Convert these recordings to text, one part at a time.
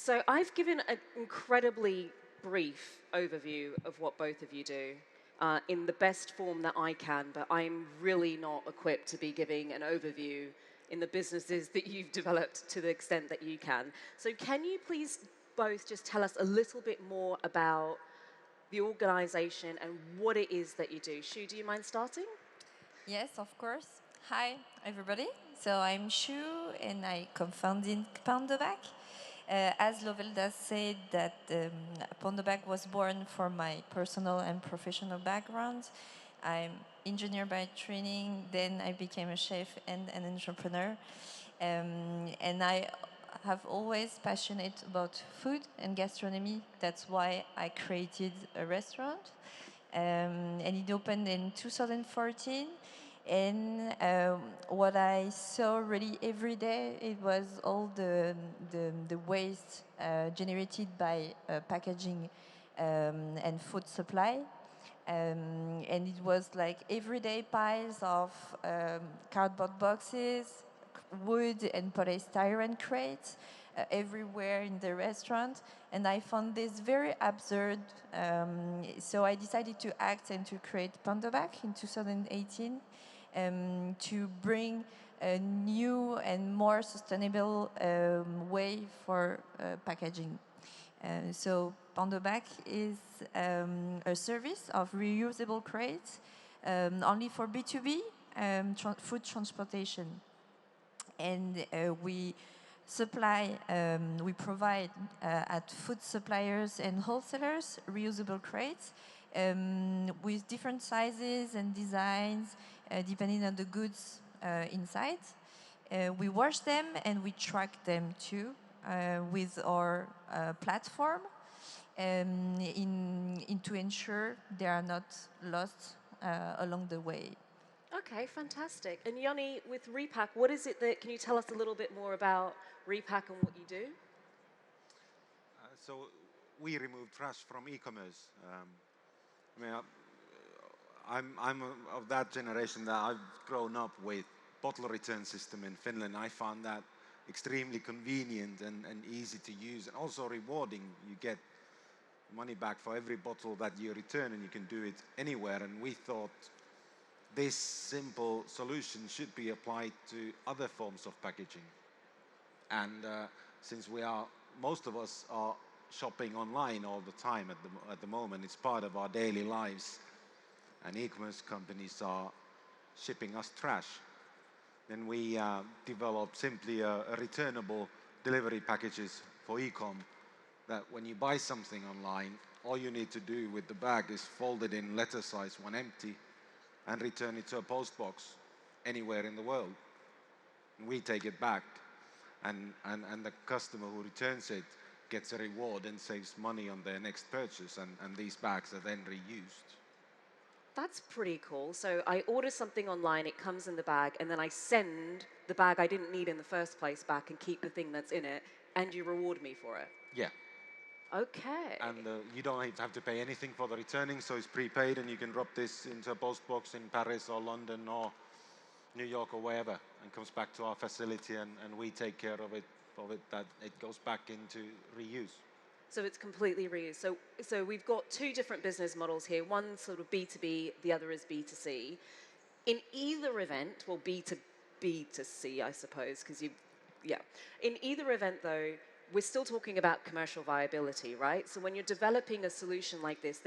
So I've given an incredibly brief overview of what both of you do in the best form that I can, but I'm really not equipped to be giving an overview in the businesses that you've developed to the extent that you can. So can you please both just tell us a little bit more about the organization and what it is that you do? Shu, do you mind starting? Yes, of course. Hi, everybody. So I'm Shu, and I co-founded Pandobac. As Lovelda said, that Pandobac was born for my personal and professional background. I'm engineer by training. Then I became a chef and an entrepreneur, and I have always passionate about food and gastronomy. That's why I created a restaurant, and it opened in 2014. And what I saw really every day, it was all the waste generated by packaging and food supply. And it was like everyday piles of cardboard boxes, wood and polystyrene crates everywhere in the restaurant. And I found this very absurd. So I decided to act and to create Pandobac in 2018 to bring a new and more sustainable way for packaging. So Pandobac is a service of reusable crates only for B2B food transportation. And we provide at food suppliers and wholesalers reusable crates with different sizes and designs depending on the goods inside. We wash them and we track them too with our platform to ensure they are not lost along the way. Okay, fantastic. And Jonne, with RePack, what is it that, can you tell us a little bit more about RePack and what you do? So we remove trash from e-commerce. I mean, I'm of that generation that I've grown up with bottle return system in Finland. I found that extremely convenient and easy to use, and also rewarding. You get money back for every bottle that you return, and you can do it anywhere. And we thought this simple solution should be applied to other forms of packaging. And since most of us are shopping online all the time at the moment, it's part of our daily lives, and e-commerce companies are shipping us trash. Then we developed simply a returnable delivery packages for e-com, that when you buy something online, all you need to do with the bag is fold it in letter size when empty and return it to a post box anywhere in the world. And we take it back, and the customer who returns it gets a reward and saves money on their next purchase, and these bags are then reused. That's pretty cool. So I order something online, it comes in the bag, and then I send the bag I didn't need in the first place back and keep the thing that's in it, and you reward me for it. Yeah. Okay. And you don't have to pay anything for the returning, so it's prepaid, and you can drop this into a post box in Paris or London or New York or wherever, and comes back to our facility, and we take care of it that it goes back into reuse. So it's completely reused. So we've got two different business models here. One sort of B2B, the other is B2C. In either event, well, B to C, I suppose, because yeah. In either event, though, we're still talking about commercial viability, right? So when you're developing a solution like this,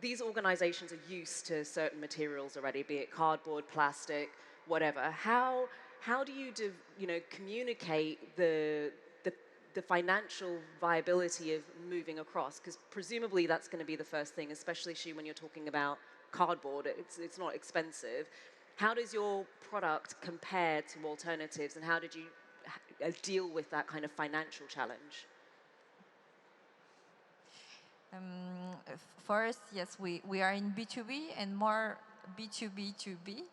these organizations are used to certain materials already, be it cardboard, plastic, whatever. How do you communicate the financial viability of moving across? Because presumably that's going to be the first thing, especially when you're talking about cardboard. It's not expensive. How does your product compare to alternatives, and how did you deal with that kind of financial challenge? For us, yes, we are in B2B and more B2B2B.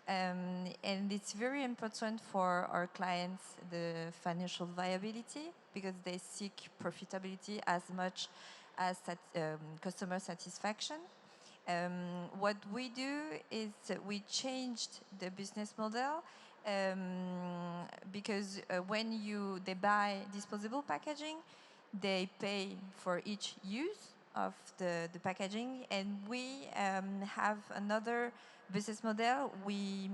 And it's very important for our clients, the financial viability, because they seek profitability as much as customer satisfaction. What we do is we changed the business model, because when they buy disposable packaging, they pay for each use of the packaging, and we have another business model. We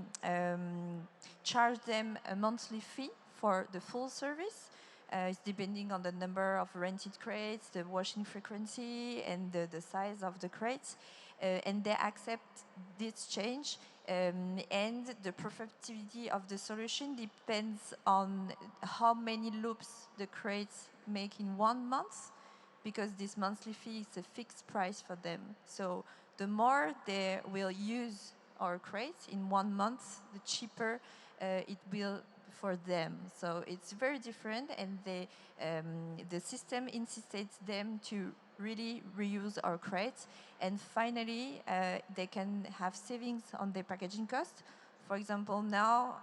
charge them a monthly fee for the full service. It's depending on the number of rented crates, the washing frequency, and the size of the crates. And they accept this change. And the profitability of the solution depends on how many loops the crates make in 1 month, because this monthly fee is a fixed price for them. So the more they will use our crates in 1 month, the cheaper it will for them. So it's very different, and the system insisted them to really reuse our crates. And finally, they can have savings on their packaging cost. For example, now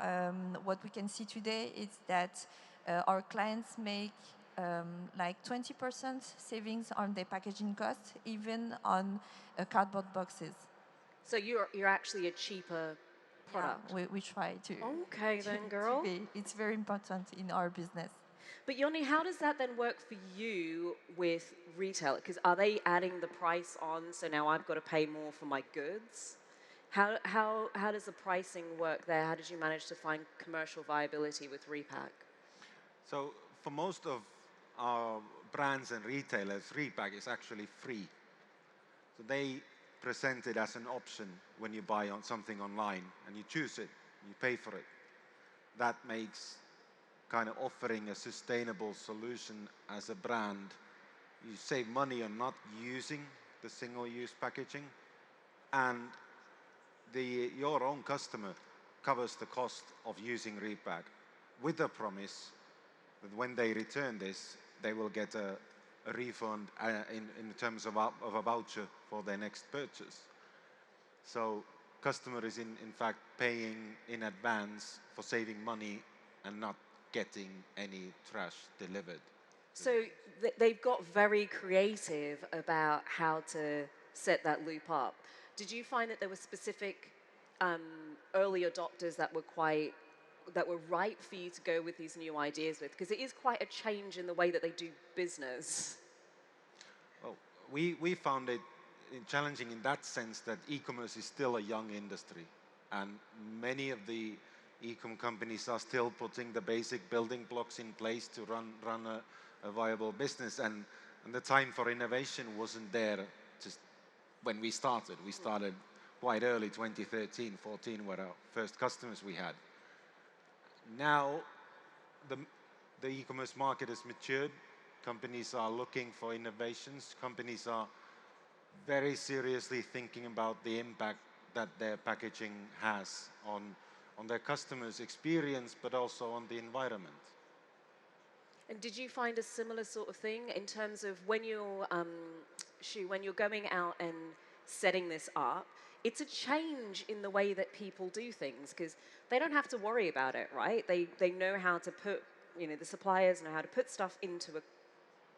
what we can see today is that our clients make like 20% savings on their packaging costs, even on cardboard boxes. So you're actually a cheaper product. Yeah, we try to. Okay then, girl. It's very important in our business. But Jonne, how does that then work for you with retail? Because are they adding the price on? So now I've got to pay more for my goods. How does the pricing work there? How did you manage to find commercial viability with RePack? So for most of our brands and retailers, RePack is actually free. So they present it as an option when you buy on something online, and you choose it, you pay for it. That makes kind of offering a sustainable solution as a brand. You save money on not using the single-use packaging, and your own customer covers the cost of using RePack, with the promise that when they return this, they will get a refund in terms of a voucher for their next purchase. So customer is in fact paying in advance for saving money and not getting any trash delivered. So they've got very creative about how to set that loop up. Did you find that there were specific early adopters that were right for you to go with these new ideas with? Because it is quite a change in the way that they do business. Well, we found it challenging in that sense that e-commerce is still a young industry, and many of the e-com companies are still putting the basic building blocks in place to run a viable business, and the time for innovation wasn't there just when we started. We started quite early, 2013, 14 were our first customers we had. Now the e-commerce market has matured. Companies are looking for innovations. Companies are very seriously thinking about the impact that their packaging has on their customers' experience, but also on the environment. And did you find a similar sort of thing in terms of when you're, Shu, when you're going out and setting this up, it's a change in the way that people do things, because they don't have to worry about it, right? They know how to put, the suppliers know how to put stuff into a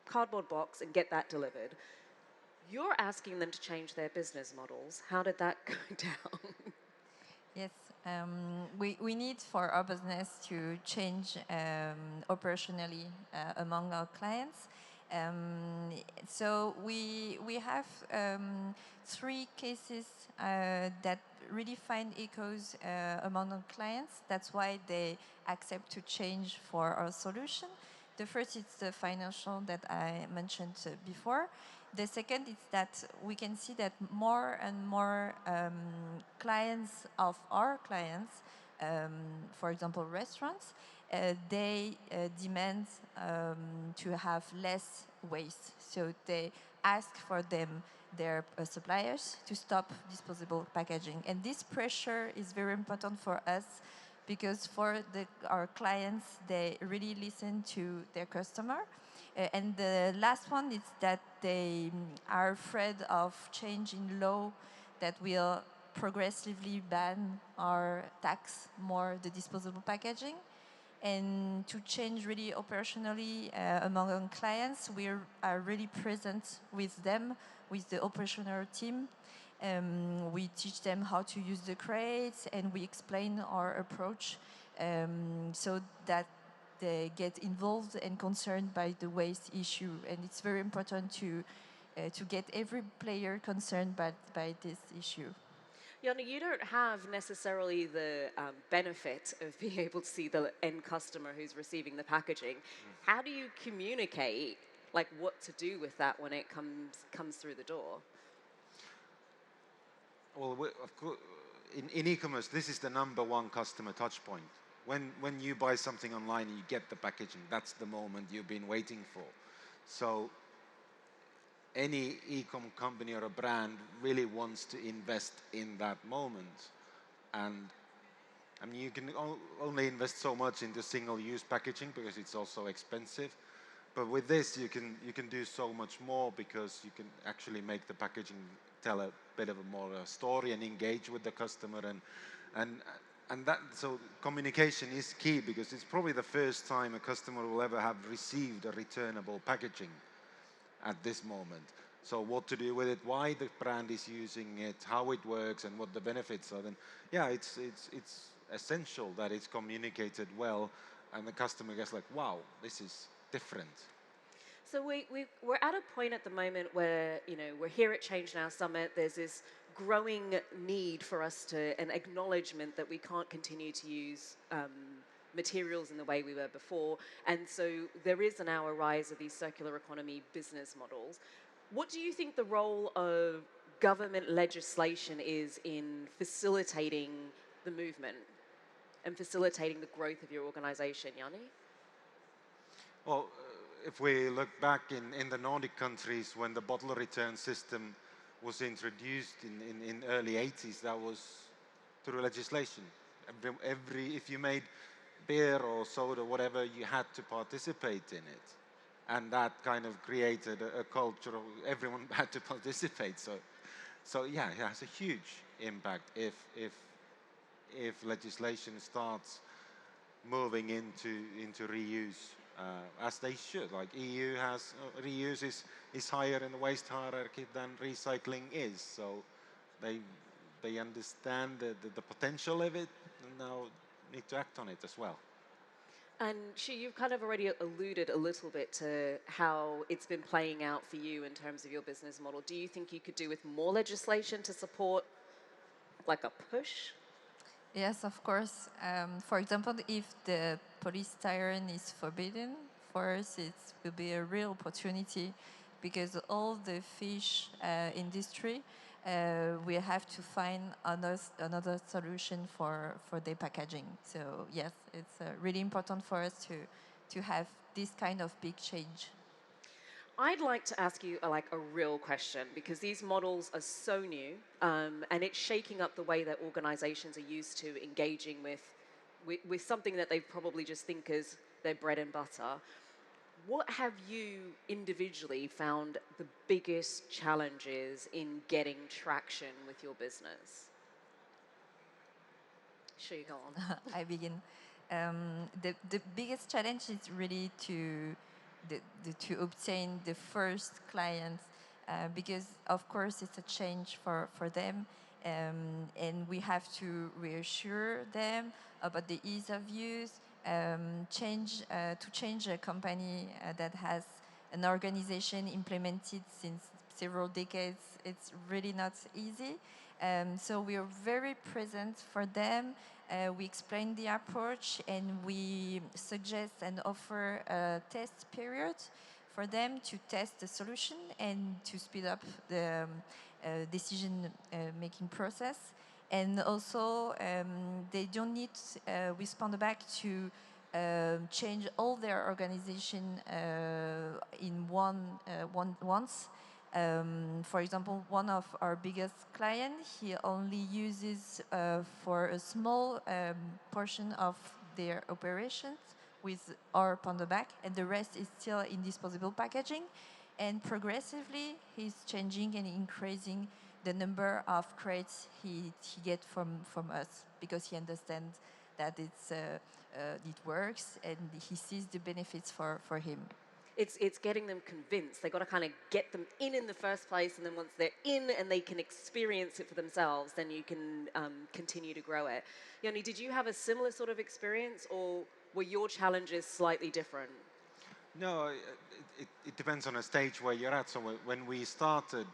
cardboard box and get that delivered. You're asking them to change their business models. How did that go down? Yes, we need for our business to change operationally among our clients. So we have 3 cases that really find echoes among our clients. That's why they accept to change for our solution. The first is the financial that I mentioned before. The second is that we can see that more and more clients of our clients, for example restaurants, they demand to have less waste. So they ask for their suppliers to stop disposable packaging. And this pressure is very important for us, because for our clients, they really listen to their customer. And the last one is that they are afraid of change in law that will progressively ban or tax more the disposable packaging. And to change really operationally among our clients, we are really present with them, with the operational team. We teach them how to use the crates, and we explain our approach so that they get involved and concerned by the waste issue. And it's very important to get every player concerned by this issue. Jonne, you don't have necessarily the benefit of being able to see the end customer who's receiving the packaging. How do you communicate, like, what to do with that when it comes through the door? Well, of course, in e-commerce, this is the #1 customer touch point. When you buy something online and you get the packaging, that's the moment you've been waiting for. So any e-com company or a brand really wants to invest in that moment. And I mean, you can only invest so much into single-use packaging because it's also expensive. But with this, you can do so much more because you can actually make the packaging tell a bit of a more story and engage with the customer, and that, so communication is key, because it's probably the first time a customer will ever have received a returnable packaging at this moment. So what to do with it, why the brand is using it, how it works, and what the benefits are. Then, yeah, it's essential that it's communicated well, and the customer gets like, wow, this is different. So we're at a point at the moment where, we're here at Change Now Summit. There's this growing need for us to, an acknowledgement that we can't continue to use materials in the way we were before. And so there is now a rise of these circular economy business models. What do you think the role of government legislation is in facilitating the movement and facilitating the growth of your organization, Jonne? Well, if we look back in the Nordic countries, when the bottle return system was introduced in early 80s, that was through legislation. If you made beer or soda, whatever, you had to participate in it. And that kind of created a culture of everyone had to participate. So yeah, it has a huge impact if legislation starts moving into reuse, as they should. Like EU has, reuse is higher in the waste hierarchy than recycling is. So they understand the potential of it, and now need to act on it as well. And Shu, you've kind of already alluded a little bit to how it's been playing out for you in terms of your business model. Do you think you could do with more legislation to support, like, a push? Yes, of course. For example, if the polystyrene is forbidden, for us it will be a real opportunity, because all the fish industry will have to find another solution for their packaging. So yes, it's really important for us to have this kind of big change. I'd like to ask you a real question, because these models are so new, and it's shaking up the way that organizations are used to engaging with something that they probably just think is their bread and butter. What have you individually found the biggest challenges in getting traction with your business? Sure, you go on. I begin. The biggest challenge is really to obtain the first clients, because of course it's a change for them, and we have to reassure them about the ease of use. To change a company that has an organization implemented since several decades, it's really not easy. So we are very present for them. We explain the approach, and we suggest and offer a test period for them to test the solution and to speed up the decision making process. And also, they don't need with Pandobac to change all their organization in once. For example, one of our biggest clients, he only uses for a small portion of their operations with our Pandobac, and the rest is still in disposable packaging. And progressively, he's changing and increasing the number of crates he gets from us, because he understands that it works, and he sees the benefits for him. It's getting them convinced. They got to kind of get them in the first place, and then once they're in and they can experience it for themselves, then you can continue to grow it. Jonne, did you have a similar sort of experience, or were your challenges slightly different? No, it depends on a stage where you're at. So when we started,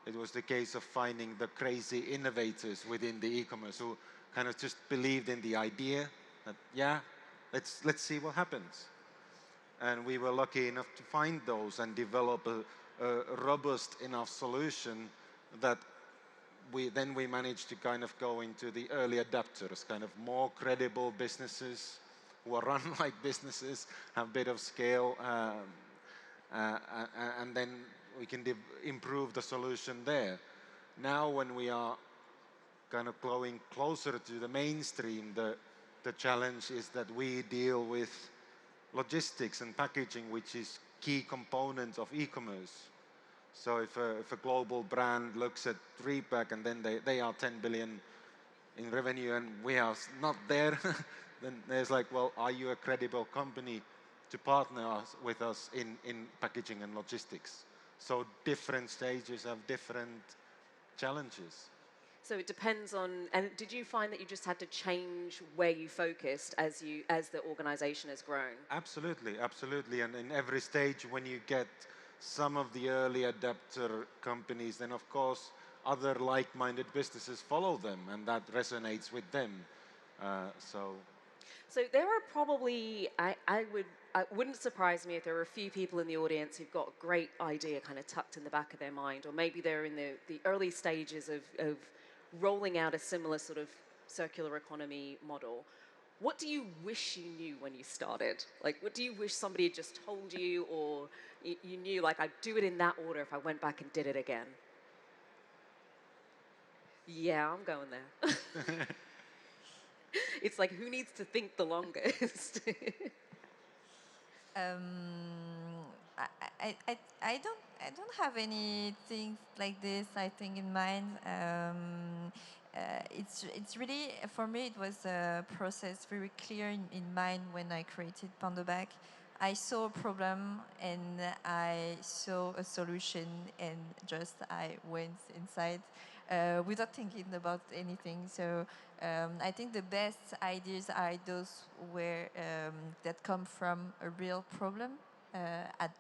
it was the case of finding the crazy innovators within the e-commerce who kind of just believed in the idea that, yeah, let's see what happens. And we were lucky enough to find those and develop a robust enough solution that we managed to kind of go into the early adapters, kind of more credible businesses who are run like businesses, have a bit of scale, and then we can improve the solution there. Now when we are kind of going closer to the mainstream, the challenge is that we deal with logistics and packaging, which is key component of e-commerce. So if a global brand looks at RePack and then they are 10 billion in revenue and we are not there, then there's like, well, are you a credible company to partner with us in packaging and logistics? So different stages have different challenges. So it depends on, and did you find that you just had to change where you focused as the organization has grown? Absolutely, absolutely. And in every stage, when you get some of the early adapter companies, then of course other like-minded businesses follow them, and that resonates with them. So there are probably, it wouldn't surprise me if there are a few people in the audience who've got a great idea kind of tucked in the back of their mind, or maybe they're in the early stages of rolling out a similar sort of circular economy model. What do you wish you knew when you started? Like, what do you wish somebody had just told you, or you knew, like, I'd do it in that order if I went back and did it again? Yeah, I'm going there. It's like, who needs to think the longest? I don't have anything like this, I think, in mind. It's really, for me, it was a process very clear in mind when I created Pandobac. I saw a problem and I saw a solution, and just I went inside without thinking about anything. So I think the best ideas are those that come from a real problem at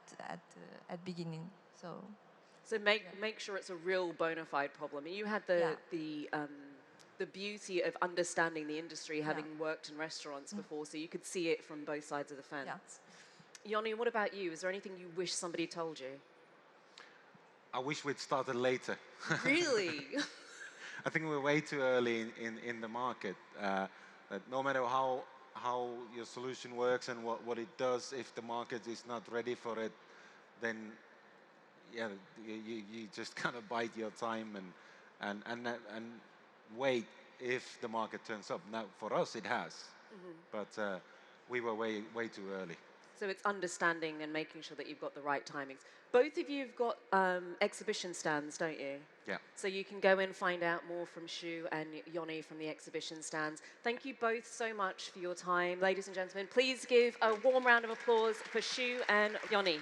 beginning. So make sure it's a real bona fide problem. You had the beauty of understanding the industry, having worked in restaurants before, so you could see it from both sides of the fence. Jonne, what about you? Is there anything you wish somebody told you? I wish we'd started later. Really? I think we're way too early in the market. That no matter how your solution works and what it does, if the market is not ready for it, then yeah, you just kind of bide your time and wait if the market turns up. Now, for us, it has, but we were way too early. So it's understanding and making sure that you've got the right timings. Both of you have got exhibition stands, don't you? Yeah. So you can go and find out more from Shu and Jonne from the exhibition stands. Thank you both so much for your time. Ladies and gentlemen, please give a warm round of applause for Shu and Jonne.